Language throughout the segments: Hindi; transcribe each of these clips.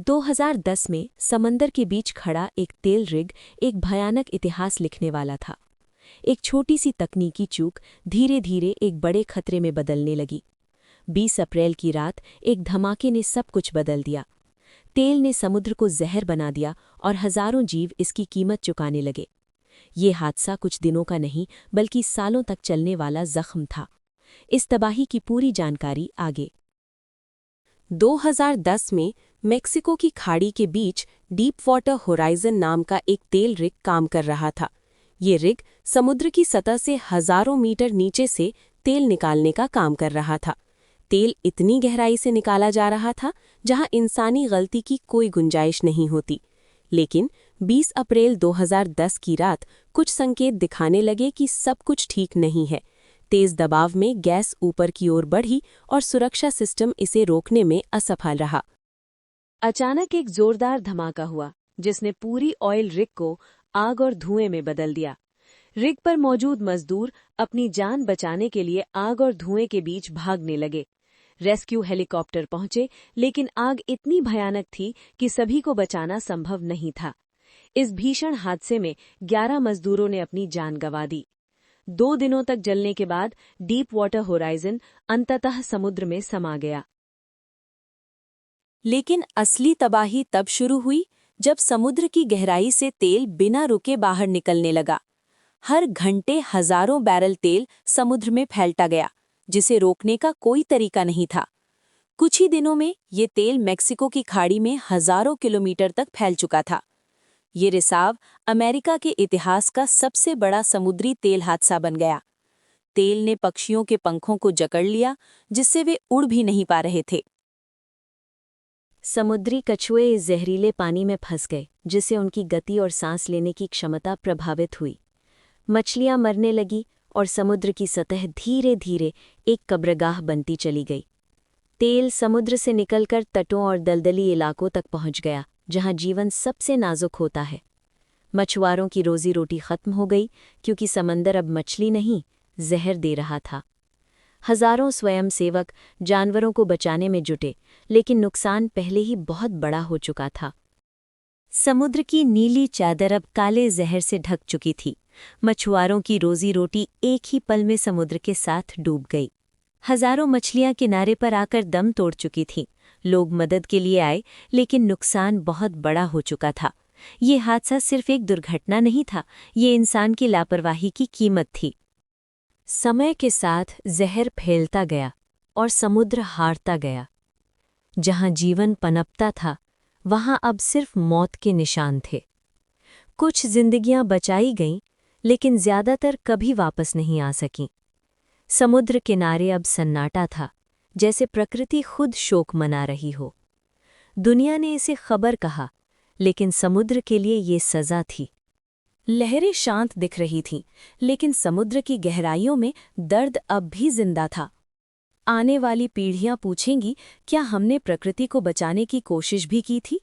2010 में समंदर के बीच खड़ा एक तेल रिग एक भयानक इतिहास लिखने वाला था। एक छोटी सी तकनीकी चूक धीरे धीरे एक बड़े खतरे में बदलने लगी। 20 अप्रैल की रात एक धमाके ने सब कुछ बदल दिया। तेल ने समुद्र को जहर बना दिया और हजारों जीव इसकी कीमत चुकाने लगे। ये हादसा कुछ दिनों का नहीं बल्कि सालों तक चलने वाला जख्म था। इस तबाही की पूरी जानकारी आगे। 2010 में मेक्सिको की खाड़ी के बीच डीप वाटर होराइजन नाम का एक तेल रिग काम कर रहा था। ये रिग समुद्र की सतह से हजारों मीटर नीचे से तेल निकालने का काम कर रहा था। तेल इतनी गहराई से निकाला जा रहा था जहां इंसानी गलती की कोई गुंजाइश नहीं होती। लेकिन 20 अप्रैल 2010 की रात कुछ संकेत दिखाने लगे कि सब कुछ ठीक नहीं है। तेज दबाव में गैस ऊपर की ओर बढ़ी और सुरक्षा सिस्टम इसे रोकने में असफल रहा। अचानक एक जोरदार धमाका हुआ जिसने पूरी ऑयल रिग को आग और धुएं में बदल दिया। रिग पर मौजूद मजदूर अपनी जान बचाने के लिए आग और धुएं के बीच भागने लगे। रेस्क्यू हेलीकॉप्टर पहुंचे, लेकिन आग इतनी भयानक थी कि सभी को बचाना संभव नहीं था। इस भीषण हादसे में 11 मजदूरों ने अपनी जान गंवा दी। 2 दिनों तक जलने के बाद डीप वाटर होराइजन अंततः समुद्र में समा गया। लेकिन असली तबाही तब शुरू हुई जब समुद्र की गहराई से तेल बिना रुके बाहर निकलने लगा। हर घंटे हजारों बैरल तेल समुद्र में फैलता गया, जिसे रोकने का कोई तरीका नहीं था। कुछ ही दिनों में ये तेल मेक्सिको की खाड़ी में हजारों किलोमीटर तक फैल चुका था। ये रिसाव अमेरिका के इतिहास का सबसे बड़ा समुद्री तेल हादसा बन गया। तेल ने पक्षियों के पंखों को जकड़ लिया, जिससे वे उड़ भी नहीं पा रहे थे। समुद्री कछुए इस जहरीले पानी में फंस गए, जिससे उनकी गति और सांस लेने की क्षमता प्रभावित हुई। मछलियां मरने लगी और समुद्र की सतह धीरे धीरे एक कब्रगाह बनती चली गई। तेल समुद्र से निकलकर तटों और दलदली इलाकों तक पहुंच गया, जहां जीवन सबसे नाजुक होता है। मछुआरों की रोजी रोटी खत्म हो गई, क्योंकि समंदर अब मछली नहीं, जहर दे रहा था। हजारों स्वयंसेवक जानवरों को बचाने में जुटे, लेकिन नुकसान पहले ही बहुत बड़ा हो चुका था। समुद्र की नीली चादर अब काले जहर से ढक चुकी थी। मछुआरों की रोजी रोटी एक ही पल में समुद्र के साथ डूब गई। हजारों मछलियां किनारे पर आकर दम तोड़ चुकी थीं। लोग मदद के लिए आए, लेकिन नुकसान बहुत बड़ा हो चुका था। ये हादसा सिर्फ एक दुर्घटना नहीं था, ये इंसान की लापरवाही की कीमत थी। समय के साथ जहर फैलता गया और समुद्र हारता गया। जहां जीवन पनपता था, वहां अब सिर्फ मौत के निशान थे। कुछ जिंदगियां बचाई गईं, लेकिन ज्यादातर कभी वापस नहीं आ सकीं। समुद्र किनारे अब सन्नाटा था, जैसे प्रकृति खुद शोक मना रही हो। दुनिया ने इसे खबर कहा, लेकिन समुद्र के लिए ये सजा थी। लहरें शांत दिख रही थीं, लेकिन समुद्र की गहराइयों में दर्द अब भी जिंदा था। आने वाली पीढ़ियां पूछेंगी, क्या हमने प्रकृति को बचाने की कोशिश भी की थी?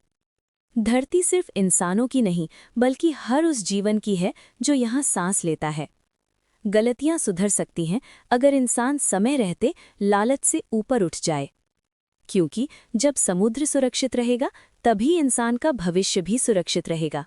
धरती सिर्फ इंसानों की नहीं, बल्कि हर उस जीवन की है जो यहाँ सांस लेता है। गलतियां सुधर सकती हैं अगर इंसान समय रहते लालच से ऊपर उठ जाए, क्योंकि जब समुद्र सुरक्षित रहेगा, तभी इंसान का भविष्य भी सुरक्षित रहेगा।